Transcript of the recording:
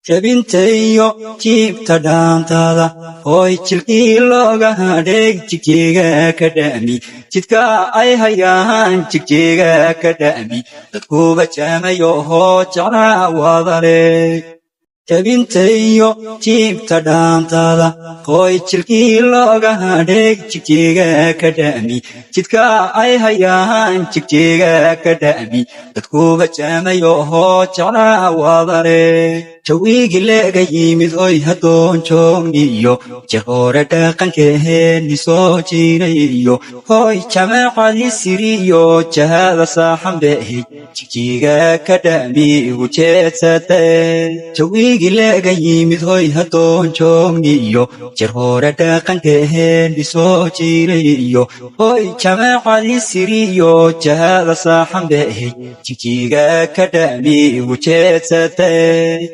jabintayo jiibta dhaantaada hooy jilkii looga hadheeg jigjiga ka dha'mi jidka ay hayaan jigjiga ka dha'mi dadkuba jaamayo hoo jeclaa wadale jabintayo jiibta dhaantaada hooy jilkii looga hadheeg jigjiga ka dha'mi jidka ay hayaan jigjiga ka dha'mi dadkuba jaamayo hoo jeclaa wadale jawigi laga yimid oy hadoon joogniyo jehoore dhaqankeeni soo jiinayo hooy jamaacadii siriyo jahada saaxanbeehey jigjiga ka dha'mi ugu jeedsatay jawigi laga yimid oy hadoon joogniyo jehoore dhaqankeeni soo jiinayo hooy jamaacadii siriyo jahada saaxanbeehey jigjiga ka dha'mi ugu jeedsatay